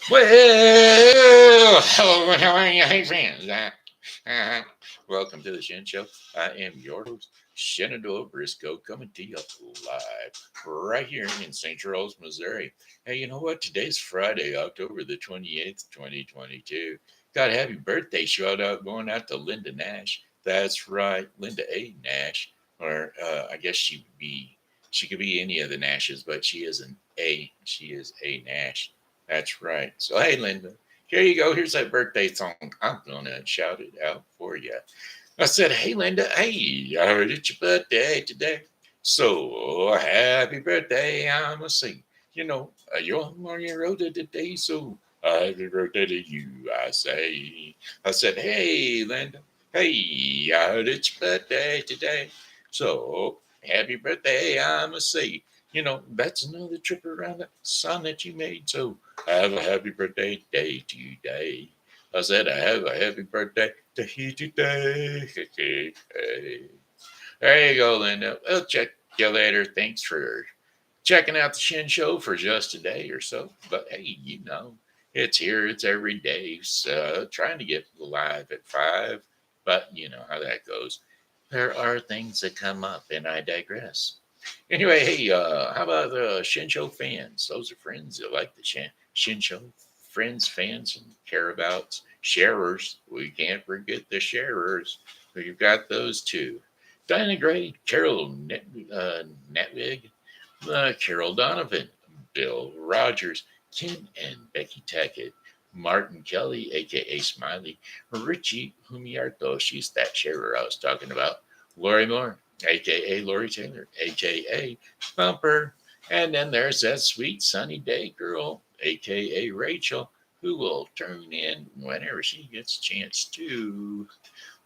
Well, hello, how are you, hey friends? Uh, welcome to the Shen Show. I am your host, Shenandoah Briscoe, coming to you live right here in St. Charles, Missouri. Hey, you know what? Today's Friday, October the 28th, 2022. Got a happy birthday shout out going out to Linda Nash. That's right, Linda A. Nash. Or I guess she could be any of the Nashes, but she is an A. She is a Nash. That's right. So, hey, Linda, here you go. Here's that birthday song. I'm going to shout it out for you. I said, hey, Linda, hey, I heard it's your birthday today. So, happy birthday, I must say. You're on your road today, so happy birthday to you, I say. I said, hey, Linda, hey, I heard it's your birthday today. So, happy birthday, I must say. That's another trip around the sun that you made. So, have a happy birthday day today. I said, I have a happy birthday to you today. There you go, Linda. I'll check you later. Thanks for checking out the Shin Show for just a day or so. But hey, it's here. It's every day. So trying to get live at 5. But you know how that goes. There are things that come up, and I digress. Anyway, hey, how about the Shin Show fans? Those are friends that like the Shin Show. Friends, fans, and care about sharers. We can't forget the sharers. We've got those too. Diana Gray, Carole Natvig, Carole Donovan, Bill Rogers, Ken and Becky Tackett, Martin Kelly, a.k.a. Smiley, Richie Humarito, she's that sharer I was talking about, Lori Moore, a.k.a. Lori Taylor, a.k.a. Thumper, and then there's that sweet sunny day girl, a.k.a. Rachel, who will turn in whenever she gets a chance to.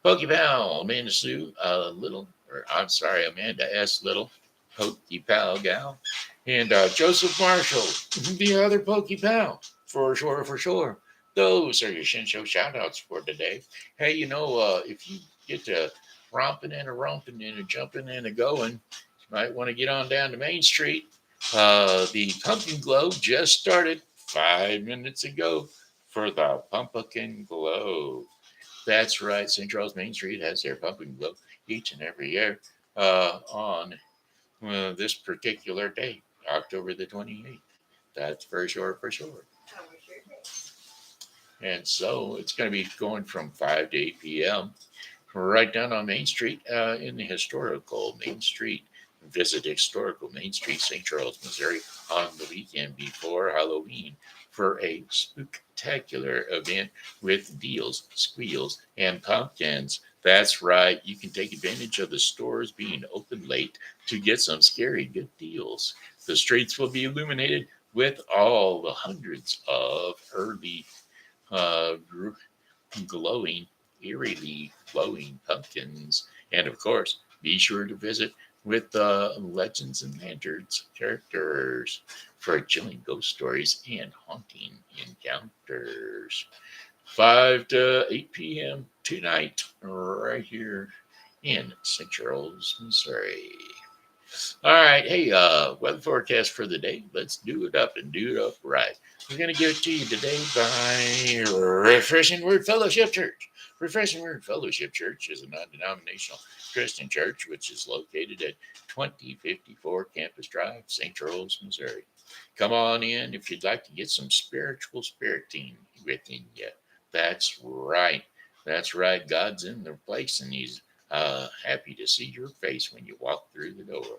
Pokey Pal, Amanda Sue, Amanda S. Little, Pokey Pal Gal, and Joseph Marshall, the other Pokey Pal, for sure, for sure. Those are your Shin Show shout outs for today. Hey, if you get to romping and a jumping and a going, you might want to get on down to Main Street. The Pumpkin Glow just started 5 minutes ago for the Pumpkin Glow. That's right. St. Charles Main Street has their pumpkin glow each and every year on this particular day, October the 28th. That's for sure, for sure. And so it's going to be going from 5 to 8 p.m. right down on Main Street in the historical Main Street. Visit historical Main Street, St. Charles, Missouri on the weekend before Halloween for a spectacular event with deals, squeals, and pumpkins. That's right, you can take advantage of the stores being open late to get some scary good deals. The streets will be illuminated with all the hundreds of early uh, glowing, eerily glowing pumpkins. And of course, be sure to visit with the Legends and Lanterns characters for chilling ghost stories and haunting encounters. 5 to 8 p.m. tonight, right here in St. Charles, Missouri. All right, hey, weather forecast for the day. Let's do it up and do it up right. We're going to give it to you today by Refreshing Word Fellowship Church. Refreshing Word Fellowship Church is a non denominational Christian church which is located at 2054 Campus Drive, St. Charles, Missouri. Come on in if you'd like to get some spiritual spiriting within you. That's right. That's right. God's in the place and He's happy to see your face when you walk through the door.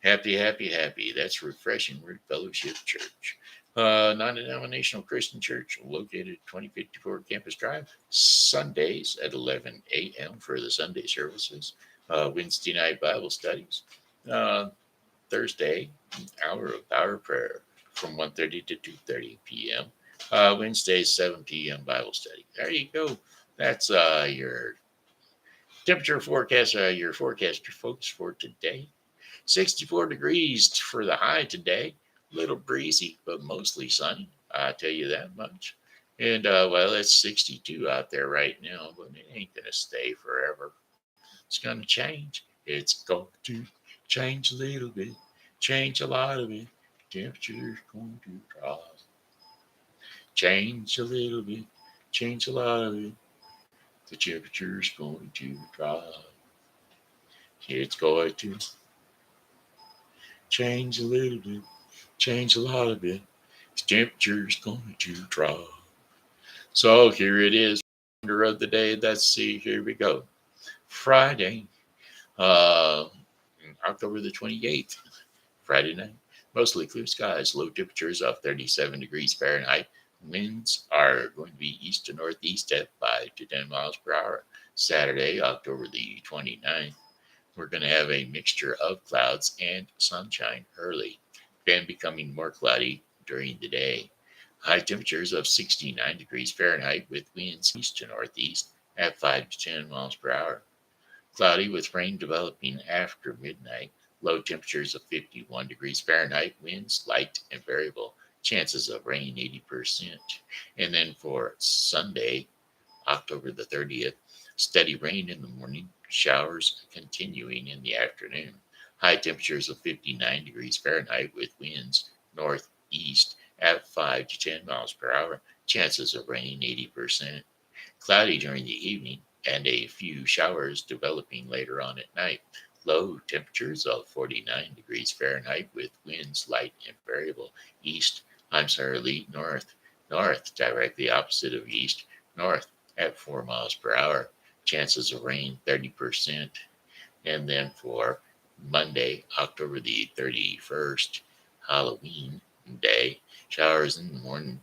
Happy, happy, happy. That's Refreshing Word Fellowship Church. Non-denominational Christian church located at 2054 Campus Drive. Sundays at 11 a.m. for the Sunday services. Wednesday night Bible studies. Uh, Thursday, hour of power prayer from 1:30 to 2:30 p.m. Wednesday, 7 p.m. Bible study. There you go. That's your temperature forecast, your forecast, folks, for today. 64 degrees for the high today. A little breezy, but mostly sunny. I tell you that much. And well, it's 62 out there right now, but it ain't gonna stay forever. It's gonna change. It's going to change a little bit, change a lot of it. Temperature's going to drop. Change a little bit, change a lot of it. The temperature's going to drop. It's going to change a little bit, change a lot of it. The temperature's going to drop. So here it is, wonder of the day. Let's see, here we go. Friday, uh, October the 28th, Friday night. Mostly clear skies, low temperatures of 37 degrees Fahrenheit. Winds are going to be east to northeast at 5 to 10 miles per hour. Saturday, October the 29th, we're going to have a mixture of clouds and sunshine early, then becoming more cloudy during the day. High temperatures of 69 degrees Fahrenheit with winds east to northeast at 5 to 10 miles per hour. Cloudy with rain developing after midnight. Low temperatures of 51 degrees Fahrenheit. Winds light and variable. Chances of rain 80%. And then for Sunday, October the 30th, steady rain in the morning. Showers continuing in the afternoon. High temperatures of 59 degrees Fahrenheit with winds northeast at 5 to 10 miles per hour. Chances of rain 80%. Cloudy during the evening and a few showers developing later on at night. Low temperatures of 49 degrees Fahrenheit with winds light and variable. Lead north. North, directly opposite of east. North at 4 miles per hour. Chances of rain 30%. And then for Monday, October the 31st, Halloween day, showers in the morning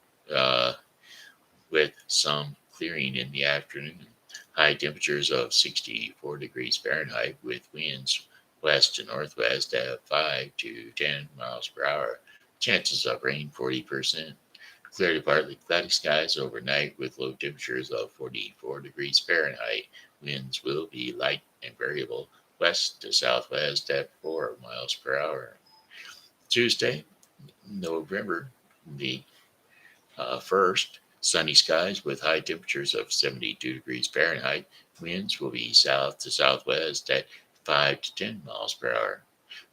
with some clearing in the afternoon. High temperatures of 64 degrees Fahrenheit with winds west to northwest at 5 to 10 miles per hour. Chances of rain 40%. Clear to partly cloudy skies overnight with low temperatures of 44 degrees Fahrenheit. Winds will be light and variable west to southwest at 4 miles per hour. Tuesday, November the 1st, sunny skies with high temperatures of 72 degrees Fahrenheit. Winds will be south to southwest at 5 to 10 miles per hour.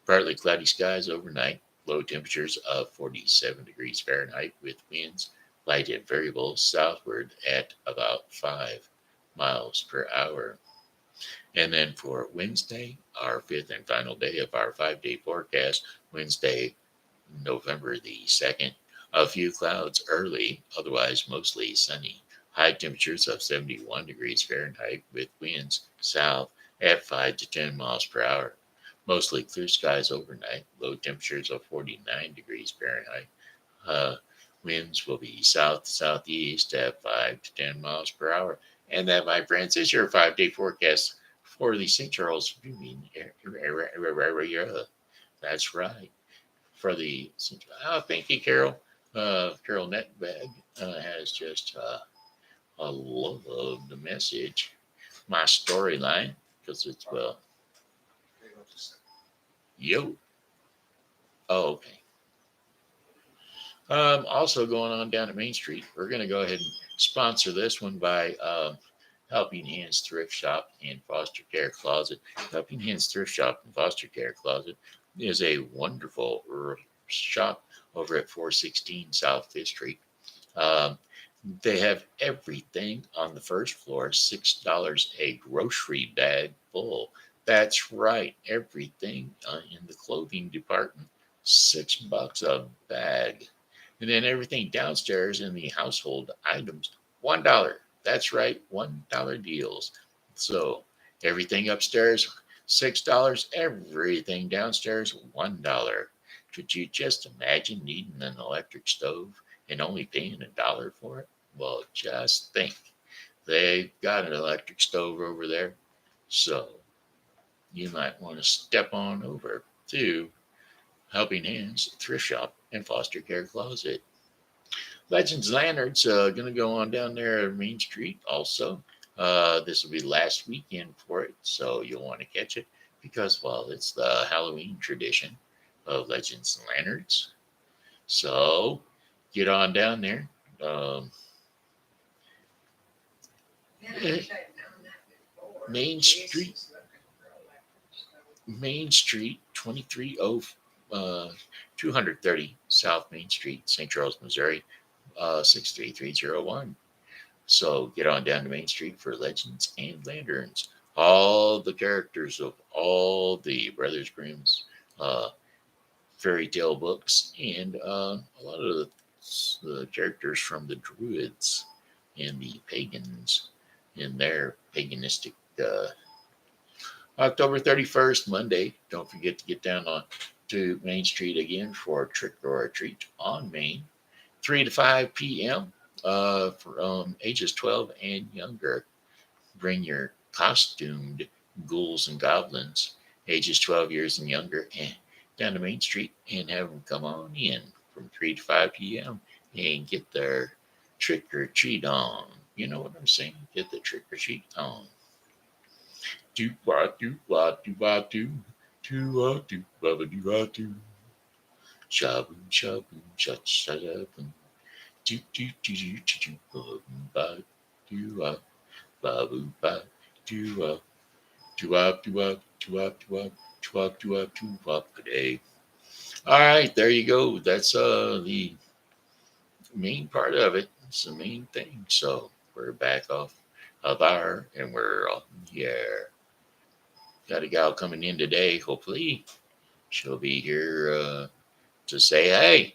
Partly cloudy skies overnight. Low temperatures of 47 degrees Fahrenheit with winds light and variable southward at about 5 miles per hour. And then for Wednesday, our fifth and final day of our 5-day forecast, Wednesday, November the 2nd, a few clouds early, otherwise mostly sunny. High temperatures of 71 degrees Fahrenheit with winds south at 5 to 10 miles per hour. Mostly clear skies overnight. Low temperatures of 49 degrees Fahrenheit. Winds will be south to southeast at 5 to 10 miles per hour. And that, my friends, is your 5-day forecast for the St. Charles viewing area. That's right. For the thank you, Carole. Carole Natvig has just loved the message, my storyline, because it's yo. Oh, okay. Also going on down at Main Street, we're going to go ahead and sponsor this one by Helping Hands Thrift Shop and Foster Care Closet. Helping Hands Thrift Shop and Foster Care Closet is a wonderful shop over at 416 South 5th Street. Um, they have everything on the first floor, $6 a grocery bag full. That's right, everything in the clothing department, $6 a bag. And then everything downstairs in the household items, $1. That's right, $1 deals. So everything upstairs, $6. Everything downstairs, $1. Could you just imagine needing an electric stove and only paying $1 for it? Well, just think. They've got an electric stove over there. So you might want to step on over to Helping Hands Thrift Shop and Foster Care Closet. Legends Lanterns going to go on down there at Main Street also. This will be last weekend for it, so you'll want to catch it because, well, it's the Halloween tradition of Legends and Lanterns. So get on down there. Main Street, Main Street, 230 South Main Street, St. Charles, Missouri. 63301. So get on down to Main Street for Legends and Lanterns. All the characters of all the Brothers Grimm's uh, fairy tale books and a lot of the characters from the Druids and the pagans in their paganistic October 31st, Monday. Don't forget to get down on to Main Street again for a trick or a treat on Main, 3 to 5 p.m. For ages 12 and younger. Bring your costumed ghouls and goblins, ages 12 years and younger, and down to Main Street and have them come on in from 3 to 5 p.m. and get their trick or treat on. You know what I'm saying? Get the trick or treat on. Do what do what do what do do what do baba do what do shabu shabu shat shabu do do do do do do ba do what babu ba do what do up do up do up do up do up do up do up today. All right, there you go. That's the main part of it. It's the main thing. So we're back off of our and we're on the air. Got a gal coming in today. Hopefully, she'll be here to say, hey,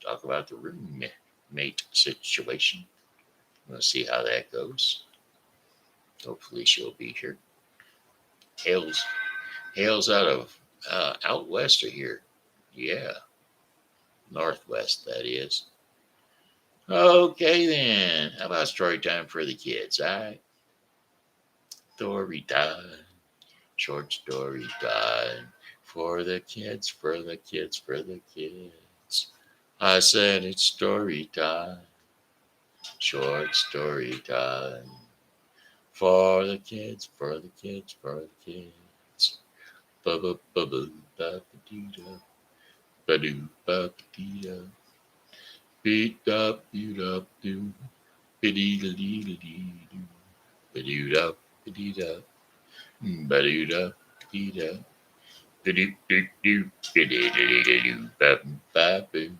talk about the roommate situation. We'll see how that goes. Hopefully, she'll be here. Hails, hails out of out west of here. Yeah, northwest, that is. Okay, then. How about story time for the kids? All right. Story time. Short story time. For the kids, for the kids, for the kids. I said it's story time. Short story time. For the kids, for the kids, for the kids. Ba ba ba ba ba ba dee da. Ba doo ba ba dee da. Beat up, beat up, doo. Ba dee da dee da dee doo. Ba doo da, ba dee da. Ba doo da, dee da. Ba doo doo doo. Ba dee da dee da doo. Ba ba boo.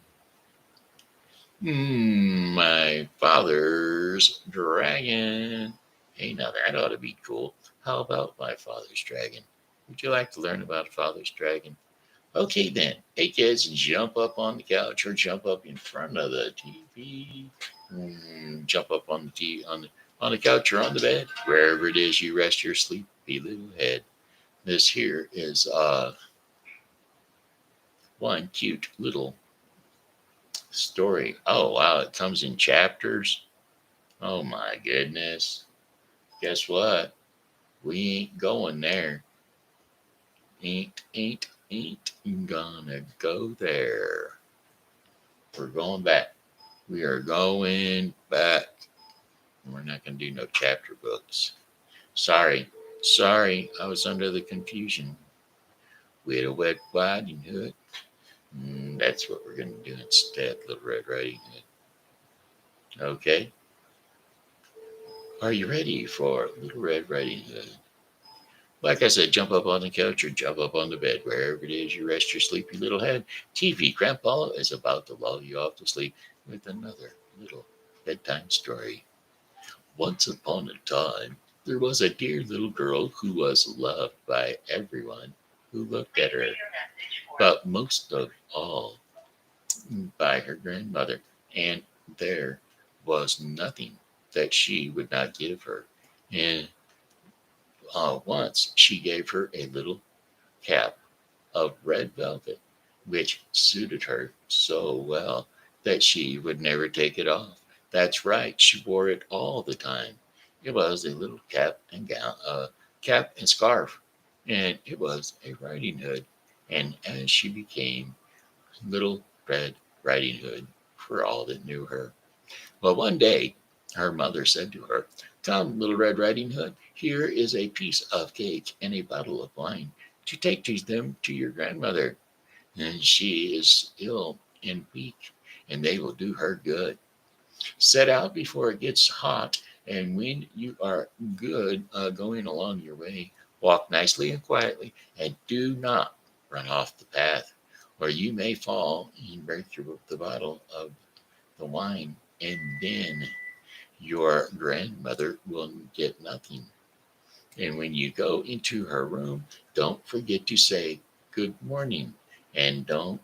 My father's dragon. Hey, now that ought to be cool. How about my father's dragon? Would you like to learn about father's dragon? Okay, then. Hey, kids, jump up on the couch or jump up in front of the TV. Jump up on the on the couch or on the bed, wherever it is you rest your sleepy little head. This here is one cute little story. Oh wow, it comes in chapters. Oh my goodness. Guess what? We ain't going there. Ain't gonna go there. We're going back. We are going back. We're not gonna do no chapter books. Sorry. Sorry, I was under the confusion. With a wet riding hood. That's what we're gonna do instead, Little Red Riding Hood. Okay. Are you ready for Little Red Riding Hood? Like I said, jump up on the couch or jump up on the bed, wherever it is you rest your sleepy little head. TV Grandpa is about to lull you off to sleep with another little bedtime story. Once upon a time, there was a dear little girl who was loved by everyone who looked at her, but most of all by her grandmother. And there was nothing that she would not give her. And once she gave her a little cap of red velvet, which suited her so well that she would never take it off. That's right, she wore it all the time. It was a little cap and gown, cap and scarf, and it was a riding hood. And as she became Little Red Riding Hood, for all that knew her. Well, one day her mother said to her, "Come, Little Red Riding Hood, here is a piece of cake and a bottle of wine to take to them to your grandmother. And she is ill and weak, and they will do her good. Set out before it gets hot, and when you are good going along your way, walk nicely and quietly, and do not run off the path, or you may fall and break the bottle of the wine and then your grandmother will get nothing. And when you go into her room, don't forget to say good morning and don't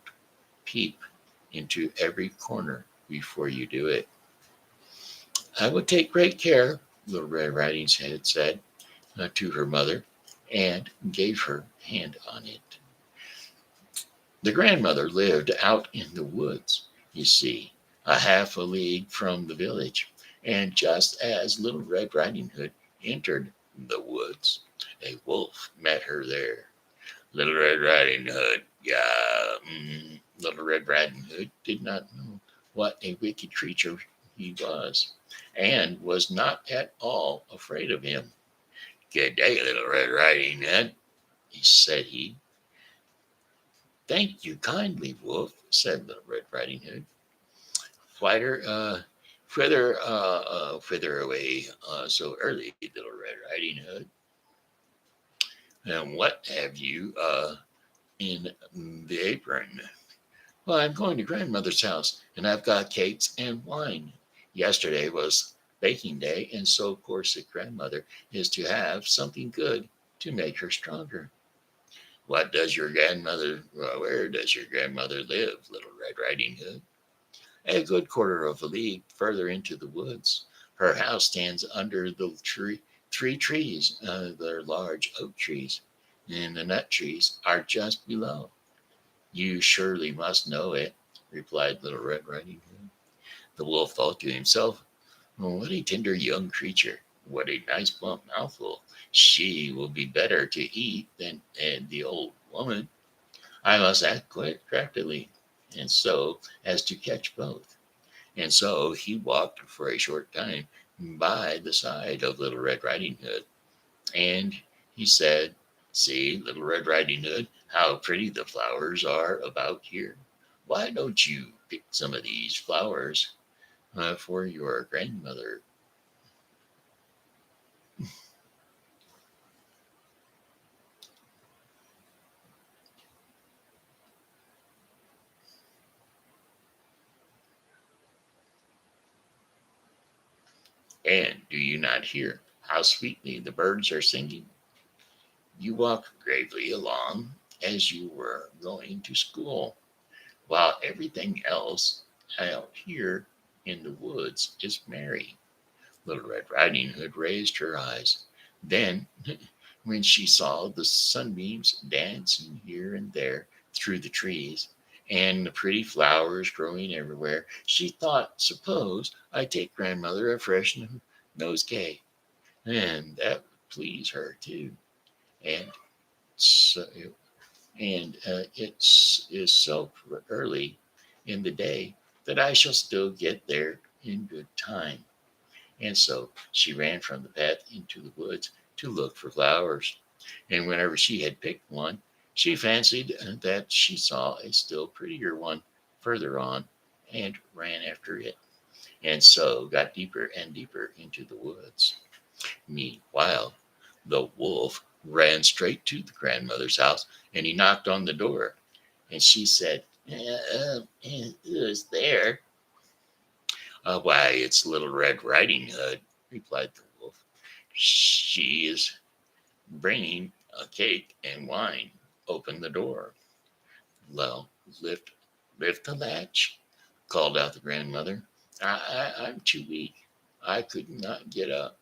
peep into every corner before you do it. I will take great care, Little Red Riding Hood said to her mother, and gave her hand on it. The grandmother lived out in the woods, you see, a half a league from the village, and just as Little Red Riding Hood entered the woods, a wolf met her there. Little Red Riding Hood, yeah. Little Red Riding Hood did not know what a wicked creature he was, and was not at all afraid of him. Good day, Little Red Riding Hood, said he. Thank you kindly, Wolf, said Little Red Riding Hood. Fighter, whither away so early, Little Red Riding Hood? And what have you in the apron? Well, I'm going to grandmother's house, and I've got cakes and wine. Yesterday was baking day, and so of course the grandmother is to have something good to make her stronger. What does your grandmother, where does your grandmother live, Little Red Riding Hood? A good quarter of a league further into the woods. Her house stands under the three trees. They're large oak trees, and the nut trees are just below. You surely must know it, replied Little Red Riding Hood. The wolf thought to himself, "Oh, what a tender young creature! What a nice plump mouthful! She will be better to eat than the old woman. I must act quite craftily, and so as to catch both." And so he walked for a short time by the side of Little Red Riding Hood, and he said, "See, Little Red Riding Hood, how pretty the flowers are about here. Why don't you pick some of these flowers for your grandmother?" And do you not hear how sweetly the birds are singing? You walk gravely along as you were going to school, while everything else out here in the woods is merry. Little Red Riding Hood raised her eyes. Then, when she saw the sunbeams dancing here and there through the trees, and the pretty flowers growing everywhere, she thought, suppose I take grandmother a fresh nosegay, and that would please her too. And so, is so early in the day that I shall still get there in good time. And so she ran from the path into the woods to look for flowers. And whenever she had picked one, she fancied that she saw a still prettier one further on and ran after it, and so got deeper and deeper into the woods. Meanwhile, the wolf ran straight to the grandmother's house, and he knocked on the door. And she said, "Who's there?" "Why, it's Little Red Riding Hood," replied the wolf. "She is bringing a cake and wine. Open the door." "Well, lift the latch," called out the grandmother. I'm too weak. I could not get up."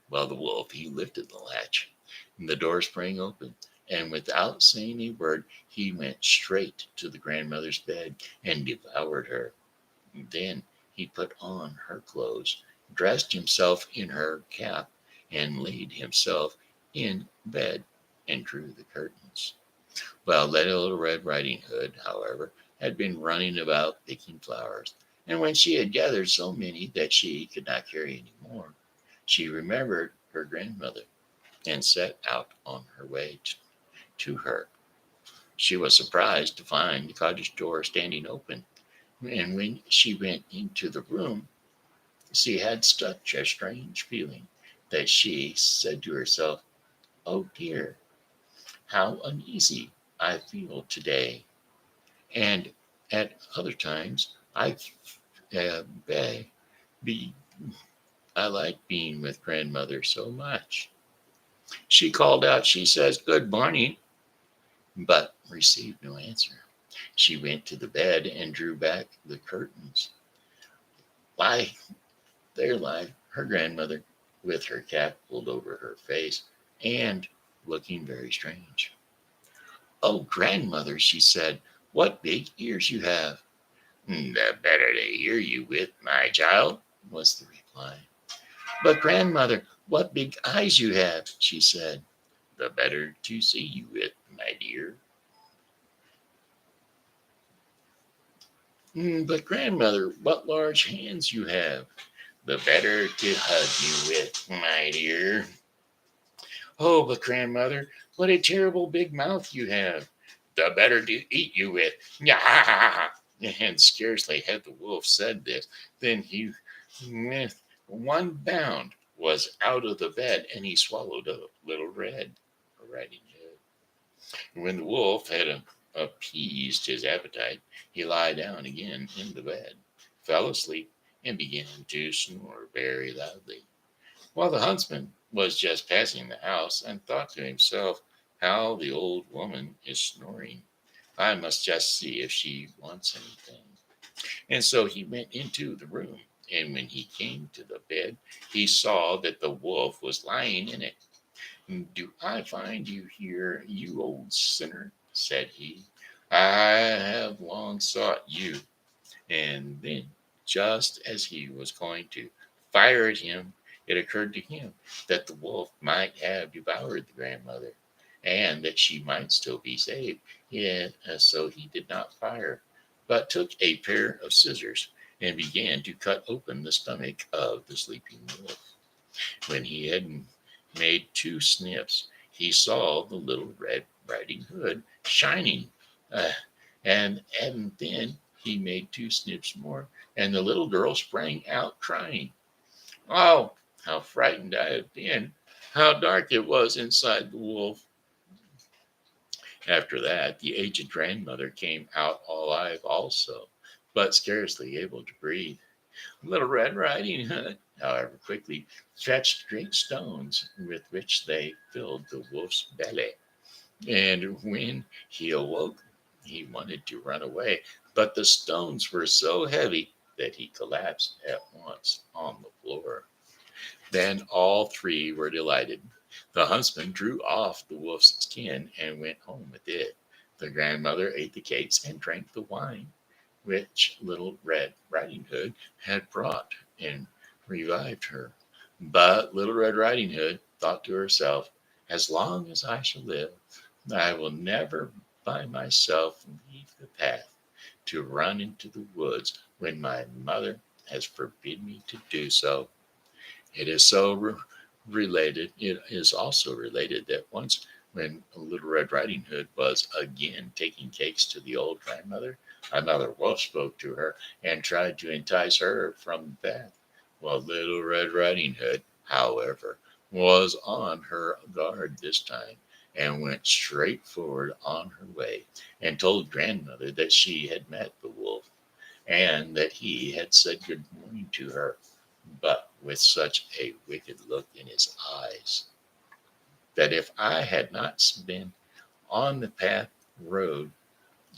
Well, the wolf, he lifted the latch, and the door sprang open, and without saying a word, he went straight to the grandmother's bed and devoured her. Then he put on her clothes, dressed himself in her cap, and laid himself in bed and drew the curtains. Well, Little Red Riding Hood, however, had been running about picking flowers, and when she had gathered so many that she could not carry any more, she remembered her grandmother and set out on her way to her. She was surprised to find the cottage door standing open, and when she went into the room, she had such a strange feeling that she said to herself, "Oh dear, how uneasy I feel today. And at other times, Be, be, I like being with grandmother so much. She called out. She says, "Good morning," but received no answer. She went to the bed and drew back the curtains. Lie, there lie her grandmother, with her cap pulled over her face and looking very strange. "Oh, grandmother," she said, "what big ears you have." "The better to hear you with, my child," was the reply. "But, grandmother, what big eyes you have," she said. "The better to see you with, my dear." "But, grandmother, what large hands you have." "The better to hug you with, my dear." "Oh, but, grandmother, what a terrible big mouth you have." "The better to eat you with." Nyah! And scarcely had the wolf said this than he, with one bound, was out of the bed, and he swallowed a little riding hood. When the wolf had appeased his appetite, he lay down again in the bed, fell asleep, and began to snore very loudly. While the huntsman was just passing the house, and thought to himself, "How the old woman is snoring! I must just see if she wants anything." And so he went into the room, and when he came to the bed, he saw that the wolf was lying in it. "Do I find you here, you old sinner?" said he. "I have long sought you." And then, just as he was going to fire at him, it occurred to him that the wolf might have devoured the grandmother, and that she might still be saved. Yet, so he did not fire, but took a pair of scissors and began to cut open the stomach of the sleeping wolf. When he had made two snips, he saw the little Red Riding Hood shining. Uh, and then he made two snips more, and the little girl sprang out crying. Oh, how frightened I had been! How dark it was inside the wolf! After that, the aged grandmother came out alive also, but scarcely able to breathe. Little Red Riding Hood, however, quickly fetched great stones with which they filled the wolf's belly. And when he awoke, he wanted to run away, but the stones were so heavy that he collapsed at once on the floor. Then all three were delighted. The huntsman drew off the wolf's skin and went home with it. The grandmother ate the cakes and drank the wine which Little Red Riding Hood had brought, and revived her. But Little Red Riding Hood thought to herself, "As long as I shall live, I will never by myself leave the path to run into the woods when my mother has forbid me to do so." It is so related. It is also related that once, when Little Red Riding Hood was again taking cakes to the old grandmother, another wolf spoke to her and tried to entice her from the path. Well, Little Red Riding Hood, however, was on her guard this time, and went straight forward on her way, and told grandmother that she had met the wolf, and that he had said good morning to her, but with such a wicked look in his eyes that if I had not been on the path road,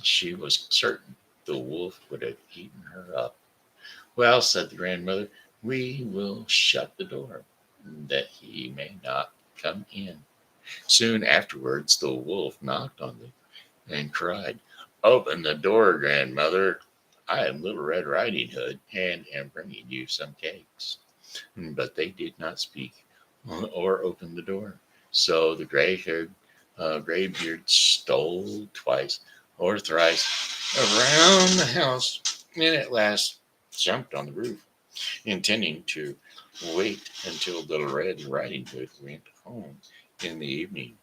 she was certain the wolf would have eaten her up. "Well," said the grandmother, "we will shut the door, that he may not come in." Soon afterwards the wolf knocked on it and cried, "Open the door, grandmother. I am Little Red Riding Hood, and am bringing you some cakes." But they did not speak or open the door. So the graybeard stole twice or thrice around the house, and at last jumped on the roof, intending to wait until Little Red Riding Hood went home in the evening,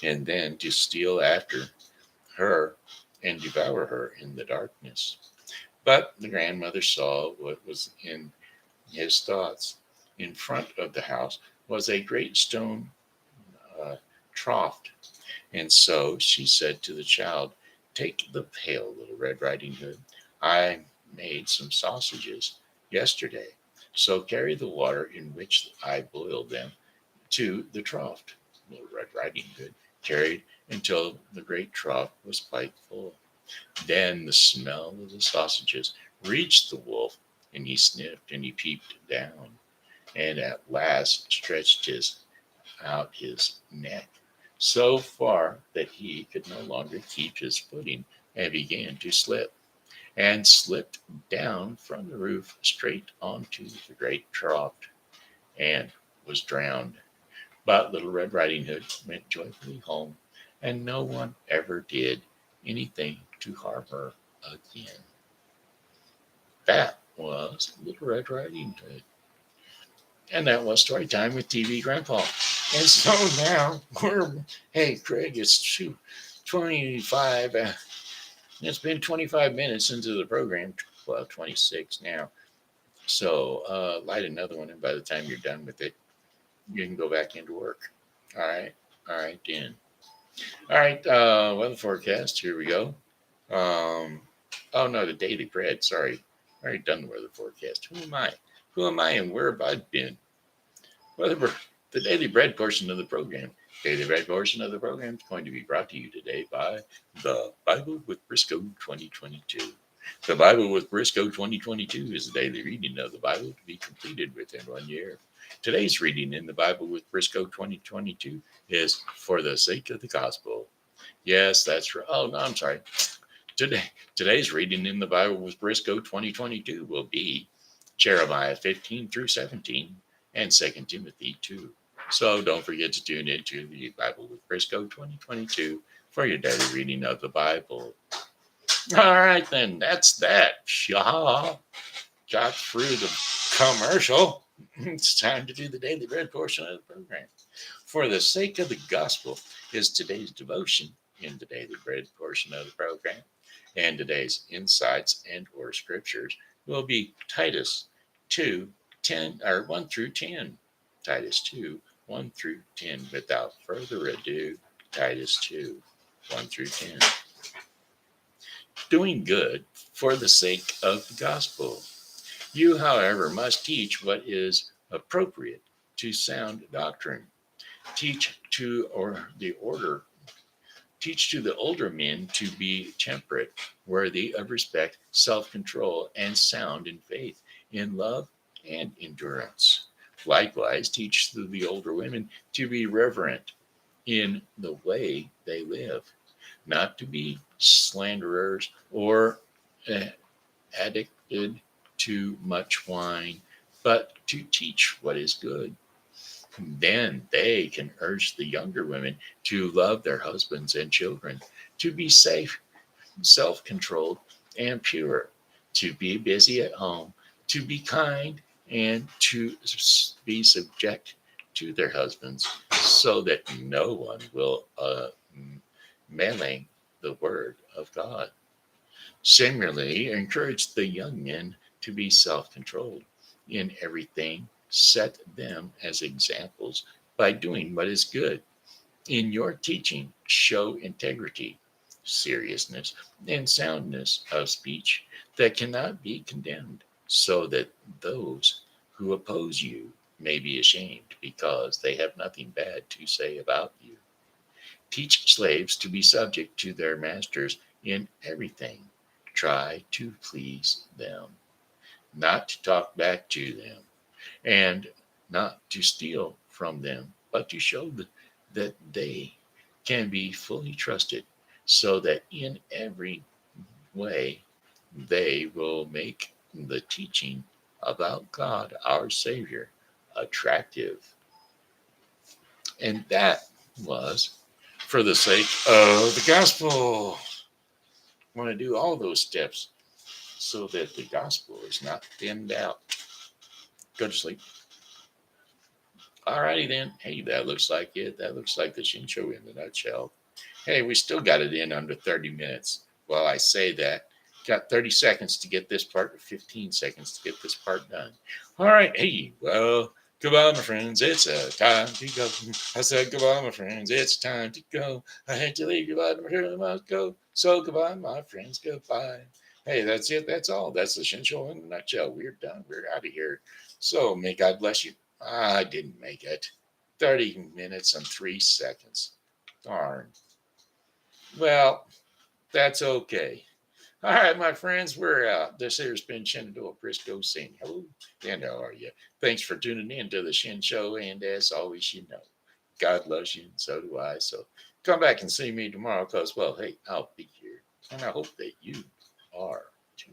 and then to steal after her and devour her in the darkness. But the grandmother saw what was in his thoughts. In front of the house was a great stone uh, trough, and so she said to the child, "Take the pail, Little Red Riding Hood. I made some sausages yesterday. So carry the water in which I boiled them to the trough. Little Red Riding Hood carried until the great trough was quite full. Then the smell of the sausages reached the wolf, and he sniffed and he peeped down, and at last stretched out his neck so far that he could no longer keep his footing, and began to slip, and slipped down from the roof straight onto the great trough, and was drowned. But Little Red Riding Hood went joyfully home, and no one ever did anything to harm her again. That was Little Red Riding Hood. And that was story time with TV Grandpa. And so now hey, Craig, it's 25. It's been 25 minutes into the program. Well, 26 now. So light another one, and by the time you're done with it, you can go back into work. All right. All right, then. All right. Weather forecast. Here we go. Oh, no, the daily bread. Sorry. I already done the weather forecast. Who am I? Who am I and where have I been? Weather, the daily bread portion of the program. Daily bread portion of the program is going to be brought to you today by the Bible with Briscoe 2022. The Bible with Briscoe 2022 is the daily reading of the Bible to be completed within 1 year. Today's reading in the Bible with Briscoe 2022 is For the Sake of the Gospel. Yes, that's right. Oh, no, I'm sorry. Today's reading in the Bible with Briscoe 2022 will be Jeremiah 15 through 17 and 2 Timothy 2. So don't forget to tune into the Bible with Briscoe 2022 for your daily reading of the Bible. All right, then, that's that. Shaw got through the commercial. It's time to do the daily bread portion of the program. For the Sake of the Gospel is today's devotion in the daily bread portion of the program. And today's insights and or scriptures will be Titus 2, 10, or 1 through 10. Titus 2, 1 through 10. Without further ado, Titus 2, 1 through 10. Doing good for the sake of the gospel. You, however, must teach what is appropriate to sound doctrine. Teach to the older men to be temperate, worthy of respect, self-control, and sound in faith, in love and endurance. Likewise, teach the older women to be reverent in the way they live, not to be slanderers or addicted to much wine, but to teach what is good. Then they can urge the younger women to love their husbands and children, to be safe, self controlled, and pure, to be busy at home, to be kind, and to be subject to their husbands, so that no one will malign the word of God. Similarly, encourage the young men to be self controlled in everything. Set them as examples by doing what is good. In your teaching, show integrity, seriousness, and soundness of speech that cannot be condemned, so that those who oppose you may be ashamed because they have nothing bad to say about you. Teach slaves to be subject to their masters in everything. Try to please them, not to talk back to them, and not to steal from them, but to show that they can be fully trusted, so that in every way they will make the teaching about God, our Savior, attractive. And that was for the sake of the gospel. I want to do all those steps so that the gospel is not thinned out. Go to sleep. Alrighty then. Hey, that looks like it. That looks like the Shen Show in a nutshell. Hey, we still got it in under 30 minutes. Well, I say that. Got 30 seconds to get this part, 15 seconds to get this part done. All right. Hey, well, goodbye, my friends. It's time to go. I said goodbye, my friends. It's time to go. I had to leave. Goodbye, my friends. I must go. So goodbye, my friends. Goodbye. Hey, that's it. That's all. That's the Shin Show in a nutshell. We're done. We're out of here. So may God bless you. I didn't make it. 30 minutes and 3 seconds. Darn. Well, that's okay. All right, my friends, we're out. This here's been Shenandoah Briscoe saying hello and how are you? Thanks for tuning in to the Shin Show. And as always, you know, God loves you and so do I. So come back and see me tomorrow because, well, hey, I'll be here. And I hope that you are too.